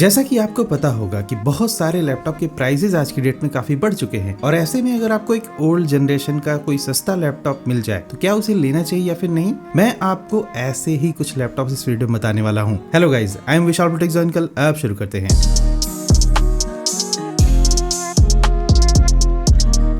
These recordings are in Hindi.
जैसा कि आपको पता होगा कि बहुत सारे लैपटॉप के प्राइसेस आज की डेट में काफी बढ़ चुके हैं और ऐसे में अगर आपको एक ओल्ड जनरेशन का कोई सस्ता लैपटॉप मिल जाए तो क्या उसे लेना चाहिए या फिर नहीं। मैं आपको ऐसे ही कुछ लैपटॉप इस वीडियो में बताने वाला हूँ। Hello guys, I am Vishal Protex uncle. अब शुरू करते हैं।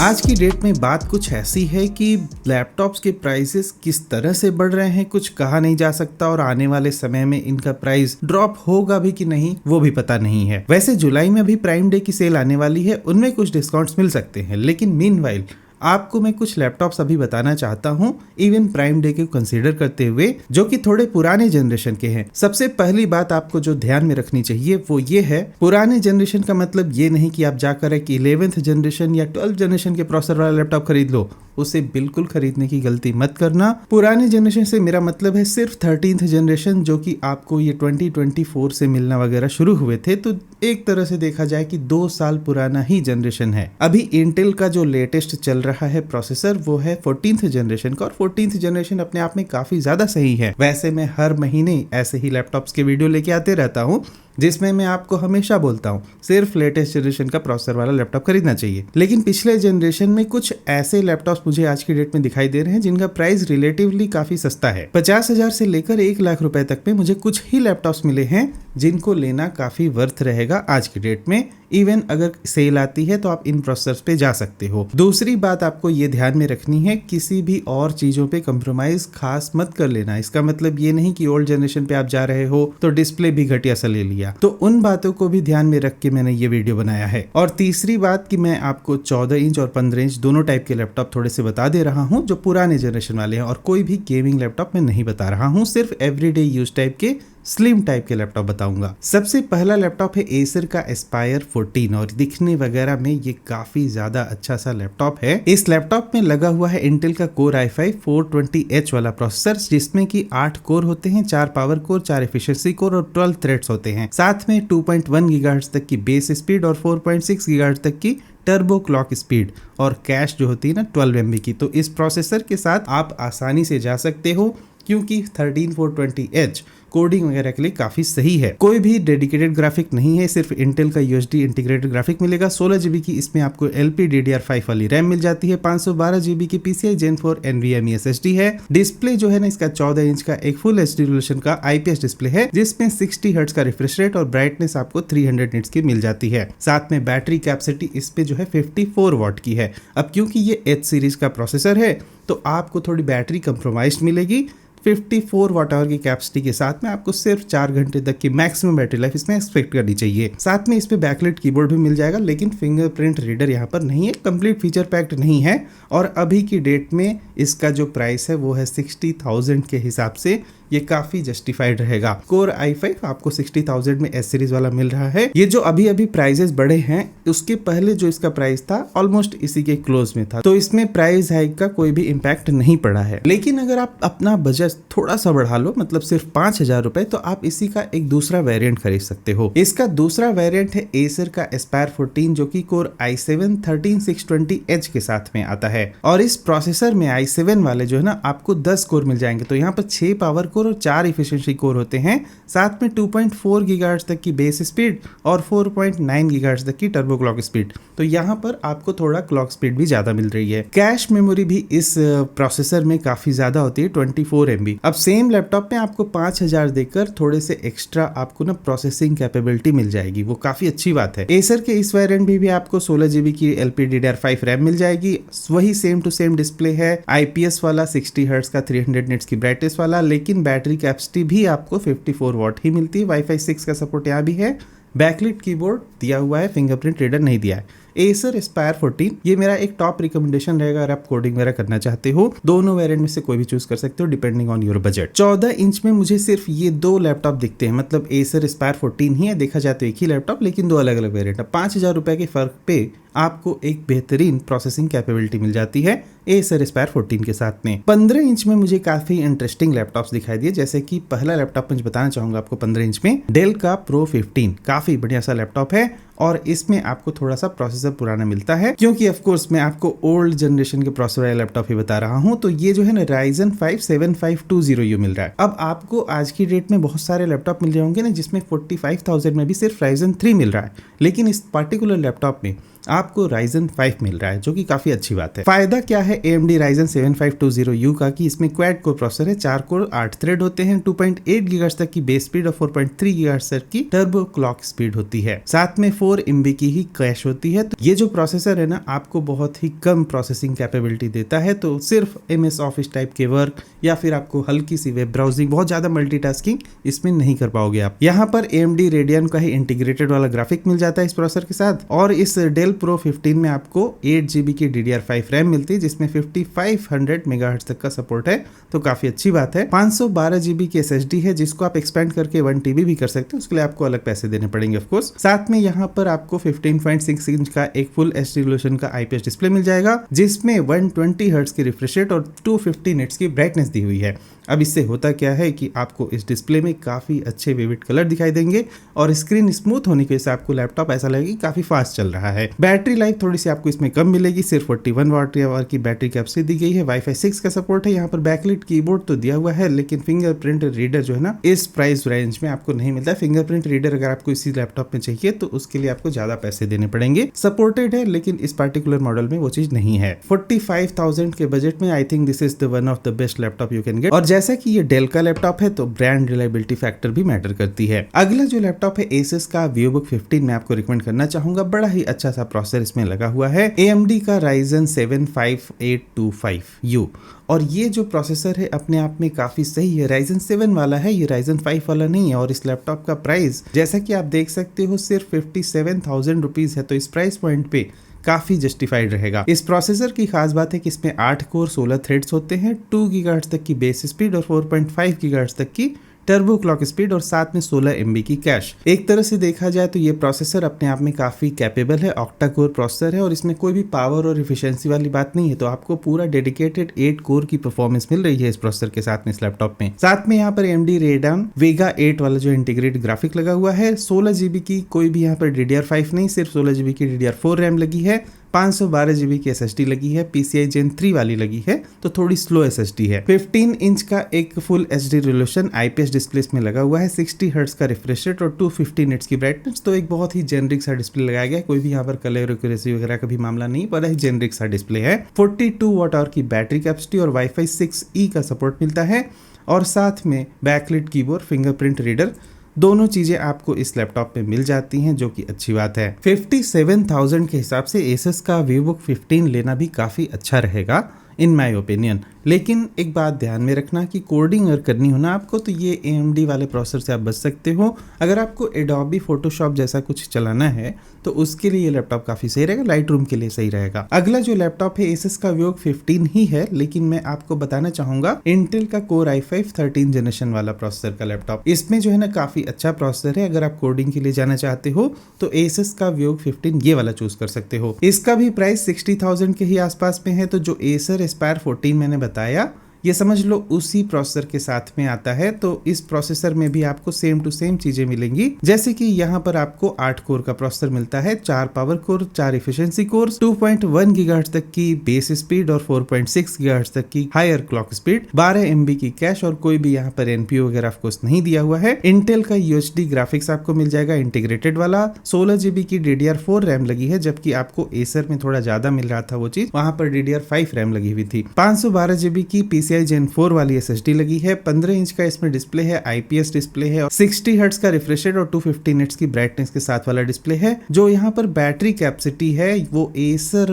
आज की डेट में बात कुछ ऐसी है कि लैपटॉप्स के प्राइसेस किस तरह से बढ़ रहे हैं कुछ कहा नहीं जा सकता और आने वाले समय में इनका प्राइस ड्रॉप होगा भी कि नहीं वो भी पता नहीं है। वैसे जुलाई में अभी प्राइम डे की सेल आने वाली है, उनमें कुछ डिस्काउंट्स मिल सकते हैं, लेकिन मीनवाइल आपको मैं कुछ लैपटॉप्स अभी बताना चाहता हूं इवन प्राइम डे को कंसीडर करते हुए, जो कि थोड़े पुराने जनरेशन के हैं। सबसे पहली बात आपको जो ध्यान में रखनी चाहिए वो ये है, पुराने जनरेशन का मतलब ये नहीं कि आप जाकर एक 11th जनरेशन या 12th जनरेशन के प्रोसेसर वाला लैपटॉप खरीद लो। उसे बिल्कुल खरीदने की गलती मत करना। पुराने जनरेशन से मेरा मतलब है सिर्फ 13th जनरेशन, जो कि आपको ये 2024 से मिलना वगैरह शुरू हुए थे, तो एक तरह से देखा जाए कि 2 साल पुराना ही जनरेशन है। अभी इंटेल का जो लेटेस्ट चल रहा है प्रोसेसर वो है 14th जनरेशन का, और 14th जनरेशन अपने आप में काफी ज्यादा सही है। वैसे मैं हर महीने ऐसे ही लैपटॉप्स के वीडियो लेके आते रहता हूँ जिसमें मैं आपको हमेशा बोलता हूँ सिर्फ लेटेस्ट जनरेशन का प्रोसेसर वाला लैपटॉप खरीदना चाहिए। लेकिन पिछले जनरेशन में कुछ ऐसे लैपटॉप्स मुझे आज की डेट में दिखाई दे रहे हैं जिनका प्राइस रिलेटिवली काफी सस्ता है। 50,000 से लेकर 1 लाख रुपए तक में मुझे कुछ ही लैपटॉप्स मिले हैं जिनको लेना काफी वर्थ रहेगा आज की डेट में। इवन अगर सेल आती है तो आप इन प्रोसेसर्स पे जा सकते हो। दूसरी बात आपको ये ध्यान में रखनी है, किसी भी और चीजों पे कंप्रोमाइज खास मत कर लेना। इसका मतलब ये नहीं कि ओल्ड जनरेशन पे आप जा रहे हो तो डिस्प्ले भी घटिया सा ले लिया। तो उन बातों को भी ध्यान में रख के मैंने ये वीडियो बनाया है। और तीसरी बात कि मैं आपको 14 इंच और 15 इंच दोनों टाइप के लैपटॉप थोड़े से बता दे रहा हूँ जो पुराने जनरेशन वाले हैं, और कोई भी गेमिंग लैपटॉप मैं नहीं बता रहा हूँ, सिर्फ एवरीडे यूज टाइप के स्लिम टाइप के लैपटॉप बताऊंगा। सबसे पहला लैपटॉप है एसर का एस्पायर 14 और दिखने वगैरह में ये काफी ज्यादा अच्छा सा लैपटॉप है। इस लैपटॉप में लगा हुआ है इंटेल का कोर i5 420H वाला प्रोसेसर, जिसमें कि 8 कोर होते हैं, 4 पावर कोर, 4 एफिशिएंसी कोर और 12 थ्रेड्स होते हैं। साथ में 2.1 गीगाहर्ट्ज तक की बेस स्पीड और 4.6 गीगाहर्ट्ज तक की टर्बो क्लॉक स्पीड और कैश जो होती है ना 12 MB की। तो इस प्रोसेसर के साथ आप आसानी से जा सकते हो क्योंकि 13420H कोडिंग वगैरह के लिए काफी सही है। कोई भी डेडिकेटेड ग्राफिक नहीं है, सिर्फ इंटेल का UHD इंटीग्रेटेड ग्राफिक मिलेगा। 16 GB की इसमें आपको LPDDR5 वाली रैम मिल जाती है। 512 GB की PCI Gen 4 NVMe SSD है। डिस्प्ले जो है ना इसका 14 इंच का एक फुल HD रेजोल्यूशन का IPS डिस्प्ले है, जिसमें 60 हर्ट्ज का रिफ्रेश रेट और ब्राइटनेस आपको 300 निट्स की मिल जाती है। साथ में बैटरी कैपेसिटी इस पे जो है 54 वॉट की है। अब क्योंकि ये H सीरीज का प्रोसेसर है तो आपको थोड़ी बैटरी कंप्रोमाइज मिलेगी। 54 वाट आवर की कैपेसिटी के साथ में आपको सिर्फ 4 घंटे तक की मैक्सिमम बैटरी लाइफ इसमें एक्सपेक्ट करनी चाहिए। साथ में इस पे बैकलाइट कीबोर्ड भी मिल जाएगा, लेकिन फिंगरप्रिंट रीडर यहाँ पर नहीं है, कंप्लीट फीचर पैक्ड नहीं है। और अभी की डेट में इसका जो प्राइस है वो है 60,000 के हिसाब से ये काफी जस्टिफाइड रहेगा। कोर i5 आपको 60,000 में S सीरीज वाला मिल रहा है। ये जो अभी अभी प्राइजेस बढ़े हैं उसके पहले जो इसका प्राइस था ऑलमोस्ट इसी के क्लोज में था, तो इसमें प्राइस हाइक का कोई भी इम्पैक्ट नहीं पड़ा है। लेकिन अगर आप अपना बजट थोड़ा सा बढ़ा लो, मतलब सिर्फ 5,000 रुपए, तो आप इसी का एक दूसरा वेरिएंट खरीद सकते हो। इसका दूसरा वेरिएंट है एसर का एस्पायर 14 जो कि कोर i7 13620H के साथ में आता है। और इस प्रोसेसर में i7 वाले जो है ना आपको 10 कोर मिल जाएंगे, तो यहाँ पर 6 पावर कोर और 4 एफिशिएंसी कोर होते हैं। साथ में 2.4 गीगाहर्ट्ज तक की बेस स्पीड और 4.9 गीगाहर्ट्ज तक की टर्बो क्लॉक स्पीड, तो यहाँ पर आपको थोड़ा क्लॉक स्पीड भी ज्यादा मिल रही है। कैश मेमोरी भी इस प्रोसेसर में काफी ज्यादा होती है, 24 MB। अब सेम लैपटॉप में आपको 5,000 देकर थोड़े से एक्स्ट्रा आपको ना प्रोसेसिंग कैपेबिलिटी मिल जाएगी, वो काफी अच्छी बात है। एसर के इस वेरिएंट में भी आपको 16 GB की LPDDR5 रैम मिल जाएगी। वही सेम टू सेम डिस्प्ले है, IPS वाला 60 हर्ट्ज का 300 निट्स की ब्राइटनेस वाला, लेकिन बैटरी कैपेसिटी भी आपको 54 वॉट ही मिलती है। वाईफाई 6 का सपोर्ट यहाँ भी है। बैकलाइट कीबोर्ड दिया हुआ है, फिंगरप्रिंट रीडर नहीं दिया है। एसर एस्पायर 14 ये मेरा एक टॉप रिकमेंडेशन रहेगा अगर आप कोडिंग वगैरह करना चाहते हो। दोनों वेरिएंट में से कोई भी चूज कर सकते हो depending on your budget. 14 inch में मुझे सिर्फ ये 2 लैपटॉप दिखते हैं, मतलब एसर एस्पायर 14 ही है, देखा जाए तो एक ही लैपटॉप लेकिन 2 अलग अलग वेरिएंट है। 5,000 रुपए के फर्क पे आपको एक बेहतरीन प्रोसेसिंग कैपेबिलिटी मिल जाती है एसर एस्पायर 14 के साथ में। 15 इंच में मुझे काफी इंटरेस्टिंग लैपटॉप्स दिखाई दिए, जैसे कि पहला लैपटॉप मुझे बताना चाहूंगा आपको 15 इंच में डेल का प्रो 15, काफी बढ़िया सा लैपटॉप है और इसमें आपको थोड़ा सा प्रोसेसर पुराना मिलता है, क्योंकि ऑफ कोर्स मैं आपको ओल्ड जनरेशन के प्रोसेसर वाला लैपटॉप ही बता रहा हूँ। तो ये जो है ना Ryzen 5 7520U मिल रहा है। अब आपको आज की डेट में बहुत सारे लैपटॉप मिल जाएंगे ना जिसमें 45,000 में भी सिर्फ Ryzen 3 मिल रहा है, लेकिन इस पार्टिकुलर लैपटॉप में आपको Ryzen 5 मिल रहा है, जो कि काफी अच्छी बात है। फायदा क्या है AMD Ryzen 7520U का कि इसमें क्वाड कोर प्रोसेसर है, 4 कोर 8 थ्रेड होते हैं, 2.8 गीगाहर्ट्ज तक की बेस स्पीड और 4.3 गीगाहर्ट्ज तक की टर्बो क्लॉक स्पीड होती है। साथ में 4 MB की ही कैश होती है। तो ये जो प्रोसेसर है ना आपको बहुत ही कम प्रोसेसिंग कैपेबिलिटी देता है, तो सिर्फ MS ऑफिस टाइप के वर्क या फिर आपको हल्की सी वेब ब्राउजिंग, बहुत ज्यादा मल्टीटास्किंग इसमें नहीं कर पाओगे आप। यहाँ पर AMD Radeon का ही इंटीग्रेटेड वाला ग्राफिक मिल जाता है इस प्रोसेसर के साथ, और इस डेल Pro 15 में आपको 8GB की DDR5 रैम मिलती है जिसमें 5500 मेगाहर्ट्ज तक का सपोर्ट है, तो काफी अच्छी बात है। 512GB की SSD है जिसको आप एक्सपेंड करके 1TB भी कर सकते हो, उसके लिए आपको अलग पैसे देने पड़ेंगे ऑफ कोर्स। साथ में यहाँ पर आपको 15.6 इंच का एक फुल HD रेजोल्यूशन का IPS डिस्प्ले मिल जाएगा जिसमें 120 हर्ट्ज की रिफ्रेश रेट और 250 निट्स की ब्राइटनेस दी हुई है। अब इससे होता क्या है कि आपको इस डिस्प्ले में काफी अच्छे विविड कलर दिखाई देंगे और स्क्रीन स्मूथ होने की वजह से आपको लैपटॉप ऐसा लगेगा काफी फास्ट चल रहा है। बैटरी लाइफ थोड़ी सी आपको इसमें कम मिलेगी, सिर्फ 41 वाट आवर की बैटरी कैपेसिटी दी गई है। Wi-Fi 6 का सपोर्ट है। यहाँ पर बैकलिट कीबोर्ड तो दिया हुआ है, लेकिन फिंगरप्रिंट रीडर जो है ना इस प्राइस रेंज में आपको नहीं मिलता है। फिंगरप्रिंट रीडर अगर आपको इसी लैपटॉप में चाहिए तो उसके लिए आपको ज्यादा पैसे देने पड़ेंगे। सपोर्टेड है लेकिन इस पर्टिकुलर मॉडल में वो चीज नहीं है। 45,000 के बजट में I think this is the one of the best laptop you can get. और जैसा कि ये डेल का लैपटॉप है तो ब्रांड रिलायबिलिटी फैक्टर भी मैटर करती है। अगला जो लैपटॉप है Asus का VivoBook 15 मैं आपको रिकमेंड करना चाहूंगा। बड़ा ही अच्छा सा प्रोसेसर इसमें लगा हुआ है, AMD का Ryzen 7 5825U, और ये जो प्रोसेसर है अपने आप में काफी सही है। Ryzen 7 वाला है, ये Ryzen 5 वाला नहीं है। और इस लैपटॉप का प्राइस जैसा कि आप देख सकते हो सिर्फ 57,000 रुपीज है, तो इस प्राइस पॉइंट पे काफी जस्टिफाइड रहेगा। इस प्रोसेसर की खास बात है कि इसमें 8 कोर 16 थ्रेड्स होते हैं, 2 गीगाहर्ट्ज तक की बेस स्पीड और 4.5 गीगाहर्ट्ज तक की टर्बो क्लॉक स्पीड और साथ में 16 MB की कैश। एक तरह से देखा जाए तो ये प्रोसेसर अपने आप में काफी कैपेबल है, ऑक्टा कोर प्रोसेसर है और इसमें कोई भी पावर और एफिशिएंसी वाली बात नहीं है। तो आपको पूरा डेडिकेटेड 8 कोर की परफॉर्मेंस मिल रही है इस प्रोसेसर के साथ में इस लैपटॉप में। साथ में यहाँ पर AMD Radeon Vega 8 वाला जो इंटीग्रेटेड ग्राफिक लगा हुआ है। 16GB की कोई भी यहाँ पर DDR5 नहीं, सिर्फ 16GB की DDR4 रैम लगी है। 512GB की SSD लगी है, PCI Gen 3 वाली लगी है, तो थोड़ी स्लो SSD है। 15 इंच का एक full HD resolution IPS display में लगा हुआ है, 60 हर्ट्ज का रिफ्रेश रेट और 250 निट्स की ब्राइटनेस। तो एक बहुत ही जेनरिक सा डिस्प्ले लगाया गया है, कोई भी यहाँ पर कलर एक्यूरेसी वगैरह का भी मामला नहीं, बड़ा ही जेनरिक सा डिस्प्ले है। 42 वाट आवर की बैटरी कैपेसिटी और Wi-Fi 6E का सपोर्ट मिलता है, और साथ में बैकलिट कीबोर्ड, फिंगरप्रिंट रीडर, दोनों चीजें आपको इस लैपटॉप में मिल जाती हैं, जो कि अच्छी बात है। 57,000 के हिसाब से Asus का VivoBook 15 लेना भी काफी अच्छा रहेगा इन माई ओपिनियन। लेकिन एक बात ध्यान में रखना कि कोडिंग अगर करनी हो ना आपको, तो ये AMD वाले प्रोसेसर से आप बच सकते हो। अगर आपको Adobe Photoshop जैसा कुछ चलाना है तो उसके लिए ये लैपटॉप काफी सही रहेगा, Lightroom के लिए सही रहेगा। अगला जो लैपटॉप है Asus का VivoBook 15 ही है, लेकिन मैं आपको बताना चाहूंगा Intel का Core i5 13 जनरेशन वाला प्रोसेसर का लैपटॉप। इसमें जो है ना काफी अच्छा प्रोसेसर है। अगर आप कोडिंग के लिए जाना चाहते हो तो Asus का VivoBook 15 ये वाला चूज कर सकते हो। इसका भी प्राइस 60,000 के ही आसपास में है। तो जो Acer Aspire 14 मैंने बताया, ये समझ लो उसी प्रोसेसर के साथ में आता है। तो इस प्रोसेसर में भी आपको सेम टू सेम चीजें मिलेंगी, जैसे कि यहाँ पर आपको 8 कोर का प्रोसेसर मिलता है, 4 power core, 4 efficiency core, 2.1 gigahertz तक की बेस स्पीड और 4.6 गीगाहर्ट्ज तक की हायर क्लॉक स्पीड, 12 MB की कैश, और कोई भी यहाँ पर NPU वगैरह ऑफकोर्स नहीं दिया हुआ है। इंटेल का UHD ग्राफिक्स आपको मिल जाएगा इंटीग्रेटेड वाला। 16GB की DDR4 रैम लगी है, जबकि आपको Acer में थोड़ा ज्यादा मिल रहा था वो चीज, वहां पर DDR5 रैम लगी हुई थी। 512GB की PCI Gen 4 वाली SSD लगी है। 15 इंच का इसमें डिस्प्ले है, IPS डिस्प्ले है, 60 हर्ट्ज का रिफ्रेश रेट और 250 निट्स की ब्राइटनेस के साथ वाला डिस्प्ले है। जो यहाँ पर बैटरी कैपेसिटी है वो Acer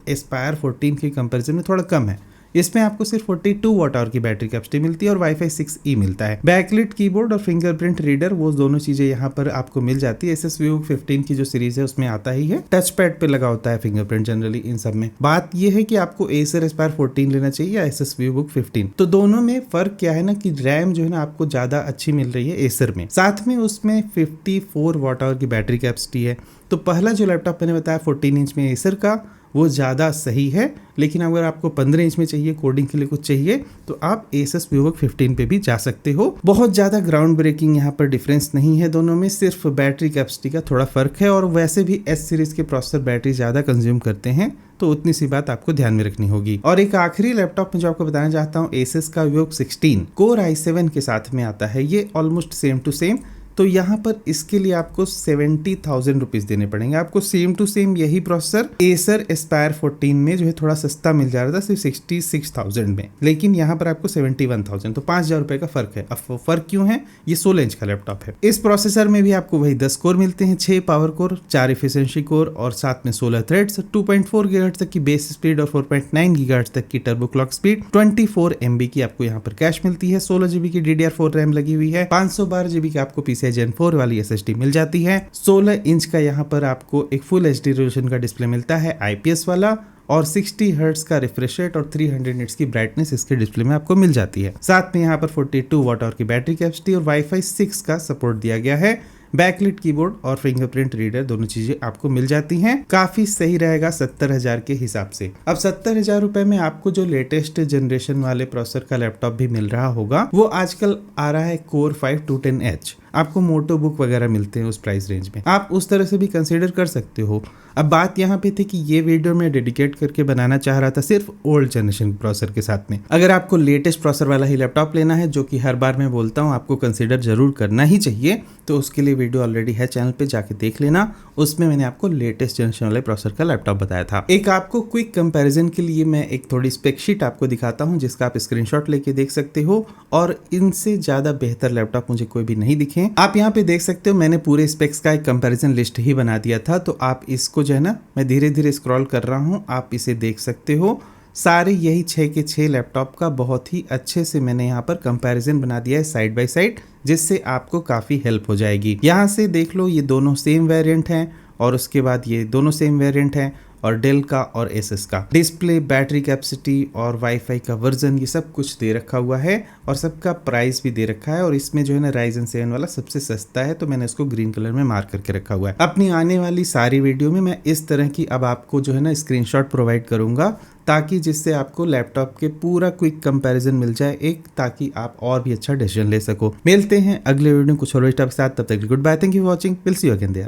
Aspire 14 के कंपैरिजन में थोड़ा कम है। इसमें आपको सिर्फ 42 वाट आवर की बैटरी कैपेसिटी मिलती है और Wi-Fi 6E मिलता है। बैकलिट कीबोर्ड और फिंगरप्रिंट रीडर, वो दोनों चीजें यहाँ पर आपको मिल जाती है। Asus VivoBook 15 की जो सीरीज है उसमें आता ही है, टच पैड पे लगा होता है फिंगरप्रिंट जनरली इन सब में। बात ये है कि आपको Acer Aspire 14 लेना चाहिए या Asus VivoBook 15। तो दोनों में फर्क क्या है ना कि रैम जो है ना आपको ज्यादा अच्छी मिल रही है Acer में, साथ में उसमें 54 वाट आवर की बैटरी कैपेसिटी है। तो पहला जो लैपटॉप मैंने बताया 14 इंच में Acer का, वो ज़्यादा सही है। लेकिन अगर आपको 15 इंच में चाहिए, कोडिंग के लिए कुछ चाहिए, तो आप Asus VivoBook 15 पे भी जा सकते हो। बहुत ज़्यादा ग्राउंड ब्रेकिंग यहाँ पर डिफरेंस नहीं है दोनों में, सिर्फ बैटरी कैपेसिटी का थोड़ा फर्क है। और वैसे भी S सीरीज के प्रोसेसर बैटरी ज़्यादा कंज्यूम करते हैं, तो उतनी सी बात आपको ध्यान में रखनी होगी। और एक आखिरी लैपटॉप में जो आपको बताना चाहता हूँ, Asus का VivoBook 16 Core i7 के साथ में आता है। ये ऑलमोस्ट सेम टू सेम, तो यहाँ पर इसके लिए आपको 70,000 रुपीज देने पड़ेंगे। आपको सेम टू सेम यही प्रोसेसर Acer Aspire 14 में जो है थोड़ा सस्ता मिल जा रहा था, सिर्फ 66,000 में, लेकिन यहाँ पर आपको 71,000, तो 5,000 रुपए का फर्क है। अब वो फर्क क्यों है? ये 16 इंच का लैपटॉप है। इस प्रोसेसर में भी आपको वही 10 कोर मिलते हैं, 6 पावर कोर, 4 एफिशिएंसी कोर और साथ में 16 थ्रेड्स, 2.4 गीगाहर्ट्ज तक की बेस स्पीड और 4.9 गीगाहर्ट्ज तक की टर्बो क्लॉक स्पीड, 24 MB की आपको यहाँ पर कैश मिलती है, 16 GB की DDR4 रैम लगी हुई है, 512 GB की आपको PCI Gen 4 वाली SSD मिल जाती है, 16 इंच का यहाँ पर आपको एक फुल HD रेजोल्यूशन का डिस्प्ले मिलता है IPS वाला, और 60 हर्ट्ज का रिफ्रेश रेट और 300 निट्स की ब्राइटनेस इसके डिस्प्ले में आपको मिल जाती है। साथ में यहाँ पर 42 वाट आवर की बैटरी कैपेसिटी और Wi-Fi 6 का सपोर्ट दिया गया है। बैकलिट कीबोर्ड और फिंगरप्रिंट रीडर दोनों चीजें आपको मिल जाती हैं। काफी सही रहेगा 70,000 के हिसाब से। अब 70,000 रुपए में आपको जो लेटेस्ट जनरेशन वाले प्रोसेसर का लैपटॉप भी मिल रहा होगा, वो आजकल आ रहा है Core i5 210H। आपको मोटो बुक वगैरह मिलते हैं उस प्राइस रेंज में, आप उस तरह से भी कंसीडर कर सकते हो। अब बात यहाँ पे थी कि ये वीडियो मैं डेडिकेट करके बनाना चाह रहा था सिर्फ ओल्ड जनरेशन प्रोसेसर के साथ में। अगर आपको लेटेस्ट प्रोसेसर वाला ही लैपटॉप लेना है, जो कि हर बार मैं बोलता हूँ आपको कंसीडर जरूर करना ही चाहिए, तो उसके लिए वीडियो ऑलरेडी है चैनल पे, जाके देख लेना। उसमें मैंने आपको लेटेस्ट जनरेशन वाले प्रोसेसर का लैपटॉप बताया था। एक आपको क्विक कंपैरिजन के लिए मैं एक थोड़ी स्पेक शीट आपको दिखाता हूँ, जिसका आप स्क्रीनशॉट लेके देख सकते हो। और इनसे ज्यादा बेहतर लैपटॉप मुझे कोई भी नहीं दिखे। आप यहाँ पे देख सकते हो, मैंने पूरे स्पेक्स का एक कंपैरिजन लिस्ट ही बना दिया था, तो आप इसको जो है ना, मैं धीरे धीरे स्क्रॉल कर रहा हूँ, आप इसे देख सकते हो। सारे यही 6 के 6 लैपटॉप का बहुत ही अच्छे से मैंने यहाँ पर कंपैरिजन बना दिया है साइड बाय साइड, जिससे आपको काफ़ी हेल्प हो जाएगी। यहाँ से देख लो, ये दोनों सेम वेरिएंट हैं, और उसके बाद ये दोनों सेम वेरिएंट हैं, और डेल का और Asus का। डिस्प्ले, बैटरी कैपेसिटी और वाईफाई का वर्जन, ये सब कुछ दे रखा हुआ है, और सबका प्राइस भी दे रखा है। और इसमें जो है ना, Ryzen 7 वाला सबसे सस्ता है, तो मैंने इसको ग्रीन कलर में मार्क करके रखा हुआ है। अपनी आने वाली सारी वीडियो में मैं इस तरह की अब आपको जो है ना स्क्रीनशॉट प्रोवाइड करूंगा, ताकि जिससे आपको लैपटॉप के पूरा क्विक कंपैरिजन मिल जाए एक, ताकि आप और भी अच्छा डिसीजन ले सको। मिलते हैं अगले वीडियो में कुछ और टॉपिक के साथ, तब तक goodbye, thank you for watching, will see you again there.